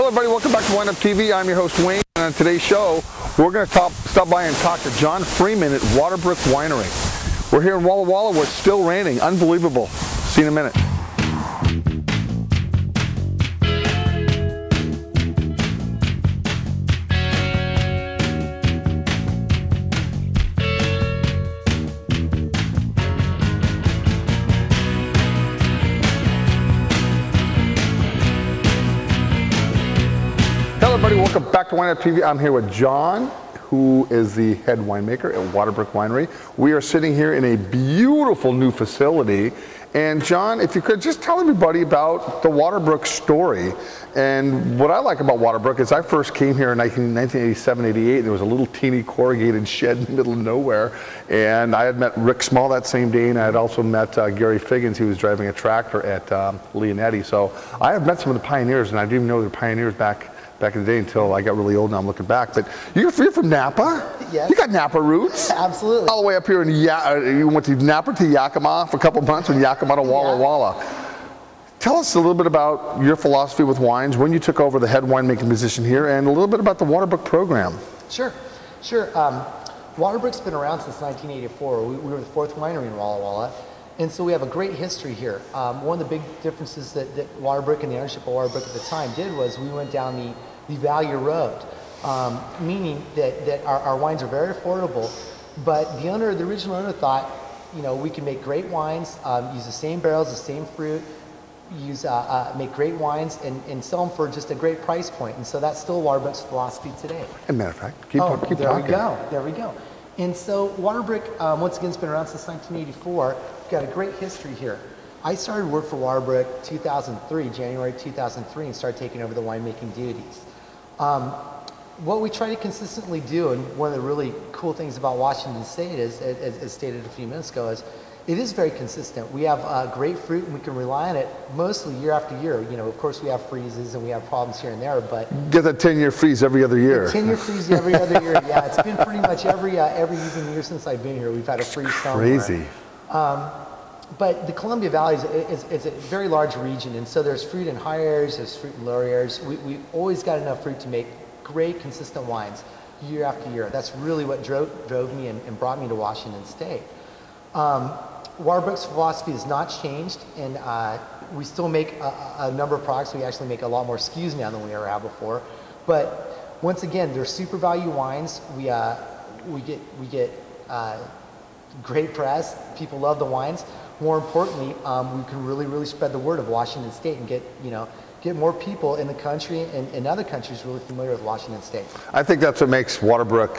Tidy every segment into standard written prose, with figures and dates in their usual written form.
Hello everybody, welcome back to WineUpTV. I'm your host Wayne, and on today's show, we're going to stop by and talk to John Freeman at Waterbrook Winery. We're here in Walla Walla where it's still raining. Unbelievable. See you in a minute. Hello everybody, welcome back to WineUpTV. I'm here with John, who is the head winemaker at Waterbrook Winery. We are sitting here in a beautiful new facility. And John, if you could just tell everybody about the Waterbrook story. And what I like about Waterbrook is I first came here in 1987, 88. There was a little teeny corrugated shed in the middle of nowhere. And I had met Rick Small that same day, and I had also met Gary Figgins, who was driving a tractor at Leonetti. So I have met some of the pioneers, and I didn't even know they were pioneers back in the day until I got really old. Now I'm looking back. But you're from Napa? Yes. You got Napa roots? Absolutely. All the way up here in you went to Napa to Yakima for a couple months, and Yakima to Walla Walla. Tell us a little bit about your philosophy with wines, when you took over the head winemaking position here, and a little bit about the Waterbrook program. Sure. Waterbrook's been around since 1984. We were the fourth winery in Walla Walla. And so we have a great history here. One of the big differences that Waterbrook and the ownership of Waterbrook at the time did was we went down the value road, meaning that our wines are very affordable, but the original owner thought, you know, we can make great wines, use the same barrels, the same fruit, make great wines and sell them for just a great price point. And so that's still Waterbrook's philosophy today. As a matter of fact, keep talking. There we go. And so Waterbrook, once again, has been around since 1984. We've got a great history here. I started work for Waterbrook 2003, January 2003, and started taking over the winemaking duties. What we try to consistently do, and one of the really cool things about Washington State is, as stated a few minutes ago, is it is very consistent. We have great fruit, and we can rely on it mostly year after year. You know, of course, we have freezes and we have problems here and there, but get that 10-year freeze every other year. 10-year freeze every other year. Yeah, it's been pretty much every even year since I've been here. We've had a freeze somewhere. Crazy. But the Columbia Valley is a very large region, and so there's fruit in high areas, there's fruit in low areas. We always got enough fruit to make great, consistent wines year after year. That's really what drove me and brought me to Washington State. Waterbrook's philosophy has not changed, and we still make a number of products. We actually make a lot more SKUs now than we ever have before. But once again, they're super value wines. We get great press. People love the wines. More importantly, we can really spread the word of Washington State and get more people in the country and in other countries really familiar with Washington State. I think that's what makes Waterbrook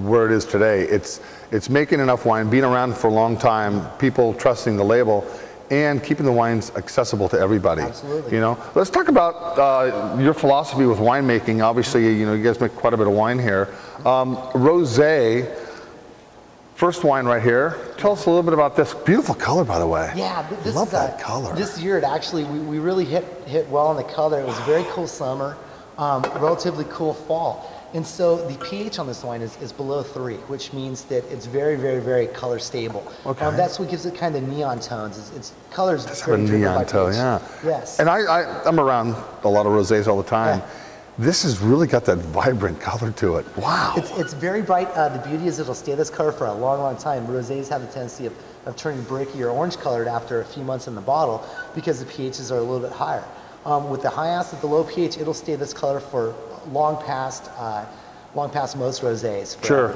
where it is today. It's making enough wine, being around for a long time, people trusting the label, and keeping the wines accessible to everybody. Absolutely. You know, let's talk about your philosophy with winemaking. Obviously, you know, you guys make quite a bit of wine here. Rosé. First wine right here. Tell us a little bit about this. Beautiful color, by the way. Yeah, love that color. This year, it actually we really hit well on the color. It was a very cool summer, relatively cool fall, and so the pH on this wine is below 3, which means that it's very color stable. Okay. That's what gives it kind of neon tones. Its colors. That's a neon tone, yeah. Yes. And I'm around a lot of rosés all the time. Yeah. This has really got that vibrant color to it. Wow. It's very bright. The beauty is it'll stay this color for a long time. Rosés have the tendency of turning bricky or orange colored after a few months in the bottle because the pHs are a little bit higher. With the high acid, the low pH, it'll stay this color for long past most rosés. Sure.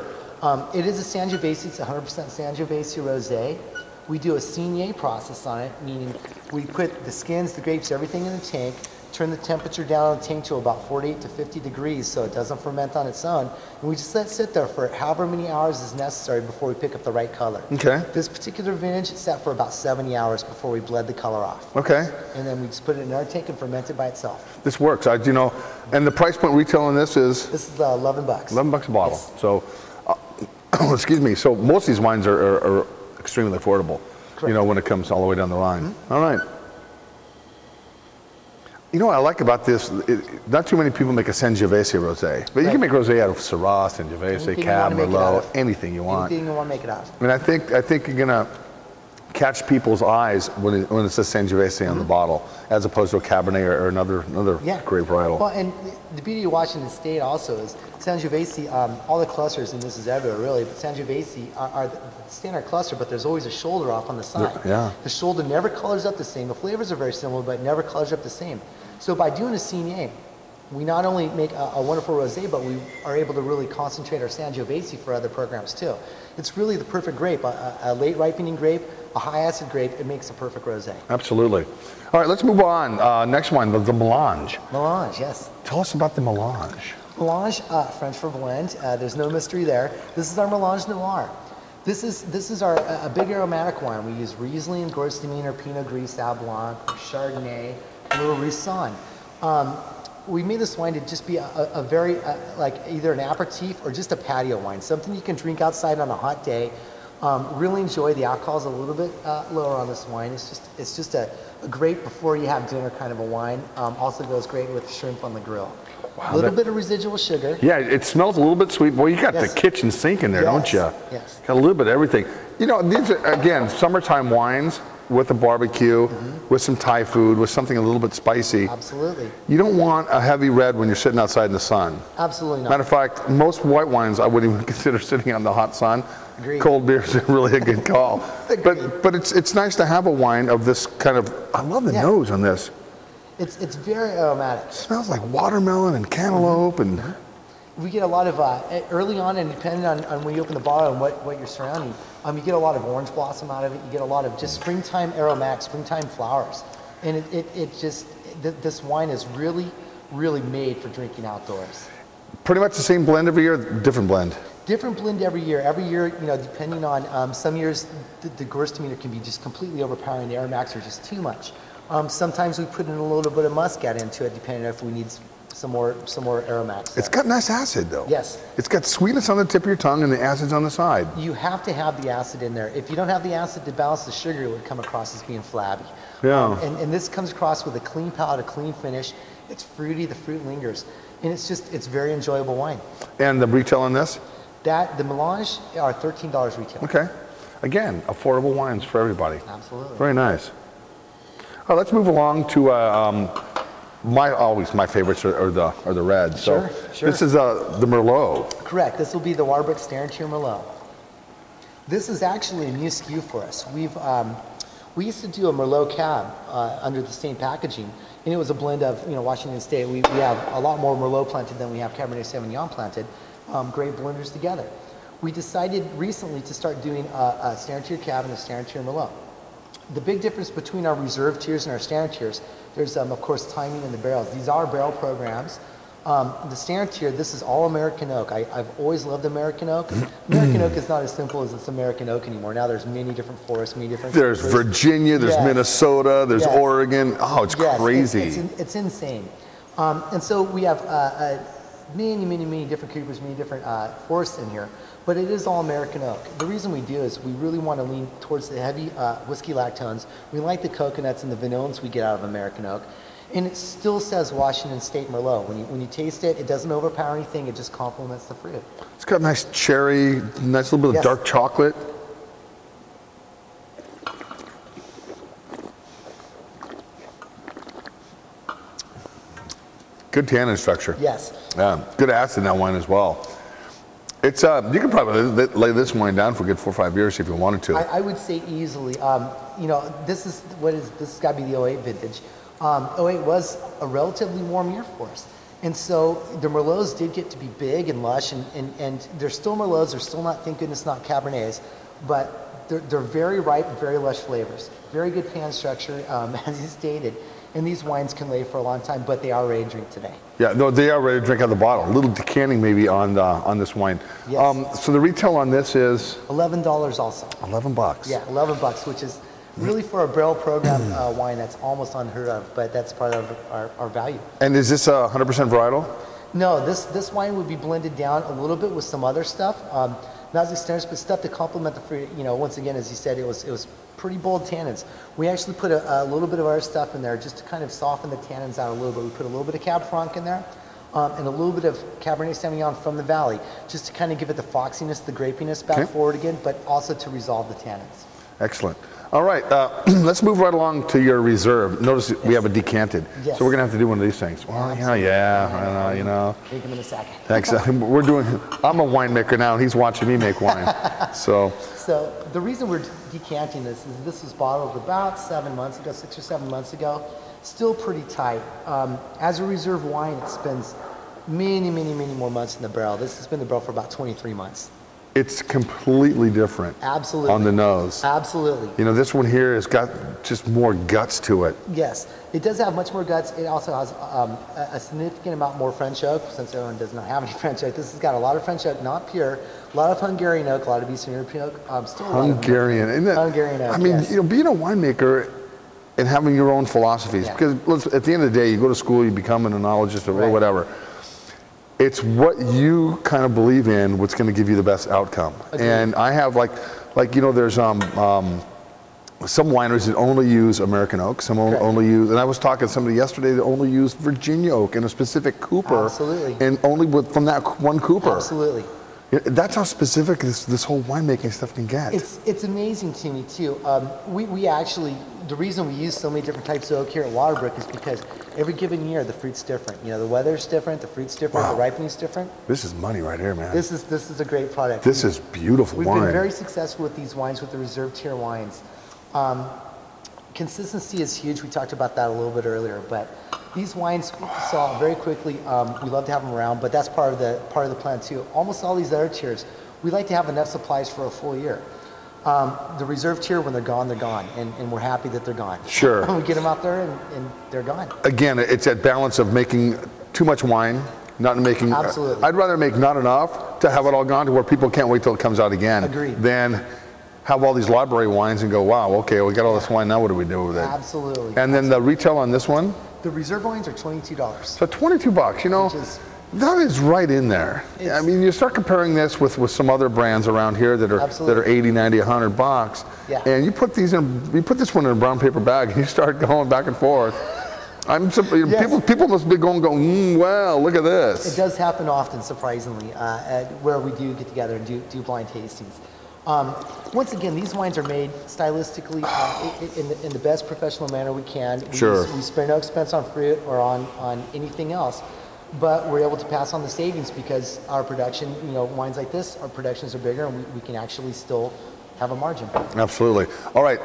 It is a Sangiovese. It's 100% Sangiovese rosé. We do a Saignée process on it, meaning we put the skins, the grapes, everything in the tank, turn the temperature down on the tank to about 48 to 50 degrees so it doesn't ferment on its own. And we just let it sit there for however many hours is necessary before we pick up the right color. Okay. This particular vintage is set for about 70 hours before we blend the color off. Okay. And then we just put it in our tank and ferment it by itself. This works. You know, and the price point retail on this is? This is $11. $11 a bottle. Yes. So, excuse me. So most of these wines are extremely affordable. Correct. You know, when it comes all the way down the line. Mm-hmm. All right. You know what I like about this? Not too many people make a Sangiovese rosé, but you can make rosé out of Syrah, Sangiovese, Cab, Merlot, anything you want. Anything you want to make it out of. I mean, I think you're gonna catch people's eyes when it says Sangiovese on the bottle, as opposed to a Cabernet or another grape varietal. Well, and the beauty of Washington State also is Sangiovese, all the clusters, and this is everywhere really, but Sangiovese are the standard cluster, but there's always a shoulder off on the side. Yeah. The shoulder never colors up the same. The flavors are very similar, but it never colors up the same. So by doing a Signé, we not only make a wonderful rosé, but we are able to really concentrate our Sangiovese for other programs too. It's really the perfect grape, a late ripening grape, a high acid grape. It makes a perfect rosé. Absolutely. All right, let's move on. Next one, the Melange. Melange, yes. Tell us about the Melange. Melange, French for blend. There's no mystery there. This is our Melange Noir. This is our a big aromatic wine. We use Riesling, Gewürztraminer, Pinot Gris, Sauv Blanc, Chardonnay, a little Riesling. We made this wine to just be a very, like either an aperitif or just a patio wine, something you can drink outside on a hot day. Really enjoy. The alcohol's a little bit lower on this wine. It's just a great before you have dinner kind of a wine. Also goes great with shrimp on the grill. Wow, a little bit of residual sugar. Yeah, it smells a little bit sweet. Boy, you got the kitchen sink in there, don't you? Yes. Got a little bit of everything. You know, these are, again, summertime wines with a barbecue, with some Thai food, with something a little bit spicy. Absolutely. You don't want a heavy red when you're sitting outside in the sun. Absolutely not. Matter of fact, most white wines I wouldn't even consider sitting on the hot sun. Agreed. Cold beer is really a good call. but it's nice to have a wine of this kind of, I love the nose on this. It's very aromatic. It smells like watermelon and cantaloupe and... We get a lot of, early on, and depending on when you open the bottle and what you're surrounding, you get a lot of orange blossom out of it. You get a lot of just springtime aromatic, springtime flowers. And this wine is really, really made for drinking outdoors. Pretty much the same blend every year, different blend? Different blend every year. Every year, you know, depending on, some years the Gewürztraminer can be just completely overpowering. The aromatics are just too much. Sometimes we put in a little bit of muscat into it, depending on if we need some more aromatics. It's got nice acid though. Yes. It's got sweetness on the tip of your tongue and the acid's on the side. You have to have the acid in there. If you don't have the acid to balance the sugar, it would come across as being flabby. Yeah. And this comes across with a clean palate, a clean finish. It's fruity, the fruit lingers. And it's very enjoyable wine. And the retail on this? The Melange are $13 retail. Okay. Again, affordable wines for everybody. Absolutely. Very nice. All right, let's move along to always my favorites are the reds. Sure, so sure. This is the Merlot. Correct. This will be the Waterbrook Winery Merlot. This is actually a new SKU for us. We used to do a Merlot cab under the same packaging, and it was a blend of Washington State. We have a lot more Merlot planted than we have Cabernet Sauvignon planted. Great blenders together. We decided recently to start doing a standard tier cab and a standard tier Merlot. The big difference between our reserve tiers and our standard tiers, there's of course timing in the barrels. These are barrel programs. The standard tier, this is all American oak. I've always loved American oak. American oak is not as simple as it's American oak anymore. Now there's many different forests, many different There's creepers. Virginia, there's Minnesota, there's Oregon. Oh, it's crazy. It's insane. And so we have many different creepers, many different forests in here. But it is all American oak. The reason we do is we really want to lean towards the heavy whiskey lactones. We like the coconuts and the vanillins we get out of American oak. And it still says Washington State Merlot. When you taste it, it doesn't overpower anything. It just complements the fruit. It's got nice cherry, nice little bit of dark chocolate. Good tannin structure. Yes. Yeah, good acid in that wine as well. It's you could probably lay this wine down for a good 4 or 5 years if you wanted to. I would say easily. This has got to be the 08 vintage. 08 was a relatively warm year for us. And so the Merlots did get to be big and lush, and they're still Merlots, they're still not, thank goodness, not Cabernets, but they're very ripe, very lush flavors. Very good pan structure, as you stated. And these wines can lay for a long time, but they are ready to drink today. Yeah, no, they are ready to drink out of the bottle. A little decanting maybe on this wine. Yes. So the retail on this is? $11 also. $11. Yeah, $11, which is really for a barrel program wine that's almost unheard of, but that's part of our value. And is this 100% varietal? No, this wine would be blended down a little bit with some other stuff. Not as extensive, but stuff to complement the fruit. Once again, as you said, it was pretty bold tannins. We actually put a little bit of our stuff in there just to kind of soften the tannins out a little bit. We put a little bit of Cab Franc in there and a little bit of Cabernet Sauvignon from the valley, just to kind of give it the foxiness, the grapiness back forward again, but also to resolve the tannins. Excellent. All right, let's move right along to your reserve. Notice we have a decanted. Yes. So we're going to have to do one of these things. Well, yeah, I know, you know. Make them in a second. Thanks. I'm a winemaker now, and he's watching me make wine. So the reason we're decanting this is this was bottled about 7 months ago, 6 or 7 months ago. Still pretty tight. As a reserve wine, it spends many more months in the barrel. This has been in the barrel for about 23 months. It's completely different. Absolutely. On the nose. Absolutely. You know, this one here has got just more guts to it. Yes, it does have much more guts. It also has a significant amount more French oak, since everyone does not have any French oak. This has got a lot of French oak, not pure. A lot of Hungarian oak, a lot of Eastern European oak. Still a lot Hungarian. of Hungarian oak. I mean, yes. you know, being a winemaker and having your own philosophies, Yeah. because at the end of the day, you go to school, you become an enologist or whatever. It's what you kind of believe in what's going to give you the best outcome. Agreed. And I have like you know, there's some wineries that only use American oak, some only use, and I was talking to somebody yesterday that only used Virginia oak in a specific cooper. Absolutely. And only from that one cooper. Absolutely. That's how specific this whole winemaking stuff can get. It's amazing to me too. We actually, the reason we use so many different types of oak here at Waterbrook is because every given year the fruit's different. You know, the weather's different, the fruit's different, the ripening's different. This is money right here, man. This is a great product. This is beautiful wine. We've been very successful with these wines, with the reserve tier wines. Consistency is huge. We talked about that a little bit earlier, but these wines saw very quickly. We love to have them around, but that's part of the plan too. Almost all these other tiers, we like to have enough supplies for a full year. The reserve tier, when they're gone, and we're happy that they're gone. Sure. We get them out there and they're gone. Again, it's that balance of making too much wine, not making. Absolutely. I'd rather make not enough to have it all gone to where people can't wait till it comes out again. Agreed. Than have all these library wines and go, wow, okay, we got all this wine, now what do we do with it? Absolutely. And then the retail on this one? The reserve wines are $22. So 22 bucks, you know, that is right in there. I mean, you start comparing this with some other brands around here that are 80, 90, 100 bucks. Yeah. And you put this one in a brown paper bag and you start going back and forth. People must be going, well, look at this. It does happen often, surprisingly, where we do get together and do blind tastings. Once again, these wines are made stylistically in the best professional manner we can. We spare no expense on fruit or on anything else, but we're able to pass on the savings because our production, you know, wines like this, our productions are bigger and we can actually still have a margin. Absolutely. All right,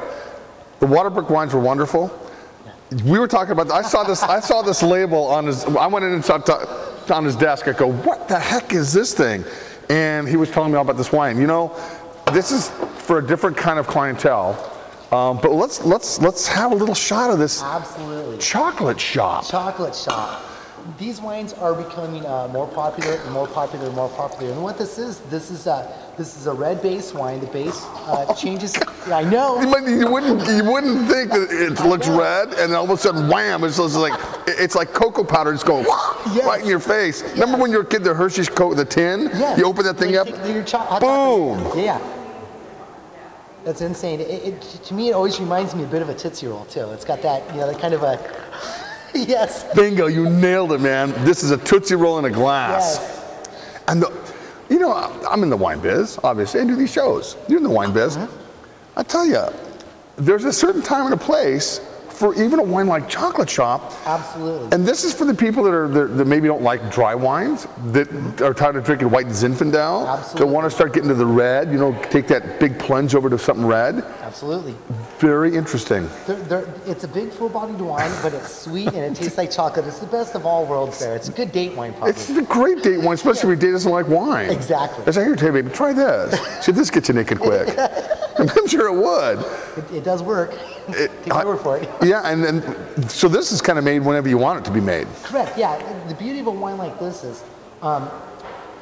the Waterbrook wines were wonderful. We were talking about, I saw this label on his, I went in and saw on his desk, I go, what the heck is this thing? And he was telling me all about this wine. You know, this is for a different kind of clientele, but let's have a little shot of this. Absolutely. Chocolate shop. Chocolate shop. These wines are becoming more popular and more popular and more popular. And what this is a red base wine. The base changes. I know. You wouldn't think that it looks red, and then all of a sudden, wham! It's like cocoa powder just going right in your face. Yes. Remember when you were a kid, the Hershey's Coke, the tin? Yes. You open that thing up, boom! Yeah. That's insane. To me, it always reminds me a bit of a Tootsie Roll too. It's got that, you know, that kind of a. Yes. Bingo, you nailed it, man. This is a Tootsie Roll in a glass. Yes. And you know, I'm in the wine biz, obviously. I do these shows. You're in the wine biz. I tell you, there's a certain time and a place for even a wine like Chocolate Shop. Absolutely. And this is for the people that maybe don't like dry wines, that are tired of drinking white Zinfandel. Absolutely. That want to start getting to the red, you know, take that big plunge over to something red. Absolutely. Very interesting. It's a big full-bodied wine, but it's sweet and it tastes like chocolate. It's the best of all worlds there. It's a good date wine, probably. It's a great date wine, especially if your date doesn't like wine. Exactly. I say, here, hey, baby, try this. See if this gets you naked quick. I'm sure it would. It does work. Take my word for it. Yeah, and so this is kind of made whenever you want it to be made. Correct, yeah. The beauty of a wine like this is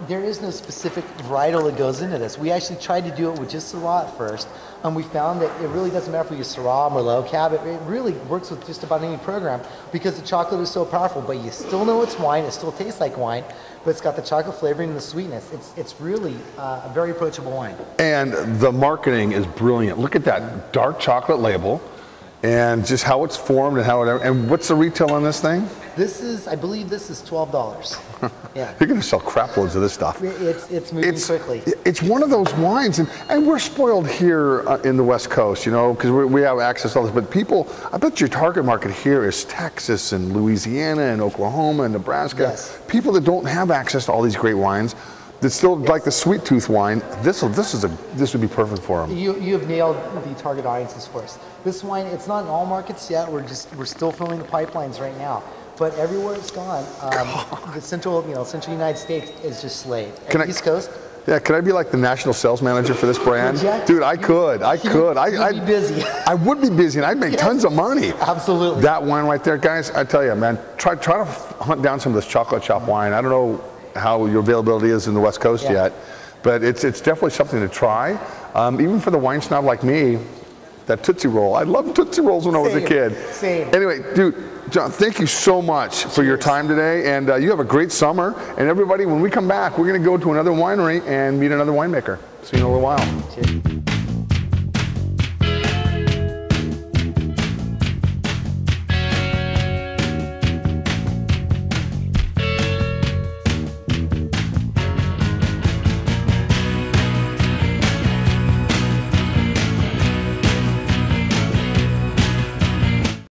there is no specific varietal that goes into this. We actually tried to do it with just Syrah at first, and we found that it really doesn't matter if we use Syrah, Merlot, Cab. It really works with just about any program because the chocolate is so powerful, but you still know it's wine, it still tastes like wine, but it's got the chocolate flavoring and the sweetness. It's really a very approachable wine. And the marketing is brilliant. Look at that dark chocolate label. and just how it's formed and how it, and what's the retail on this thing? This is, I believe this is $12. Yeah. You're gonna sell crap loads of this stuff. It's moving quickly. It's one of those wines, and we're spoiled here in the West Coast, you know, because we have access to all this, but people, I bet your target market here is Texas and Louisiana and Oklahoma and Nebraska. Yes. People that don't have access to all these great wines, that still like the sweet tooth wine, this would be perfect for them. You have nailed the target audiences for us. This wine, it's not in all markets yet. We're still filling the pipelines right now. But everywhere it's gone, the central United States is just slayed. East Coast. Yeah, could I be like the national sales manager for this brand? Yeah. Dude, I could. You'd be busy. I would be busy, and I'd make tons of money. Absolutely. That wine right there, guys, I tell you, man, try to hunt down some of this chocolate shop wine. I don't know how your availability is in the West Coast yet, but it's definitely something to try. Even for the wine snob like me, that Tootsie Roll. I loved Tootsie Rolls when I was a kid. Same. Anyway, dude, John, thank you so much for your time today, and you have a great summer. And everybody, when we come back, we're going to go to another winery and meet another winemaker. See you in a little while. Cheers.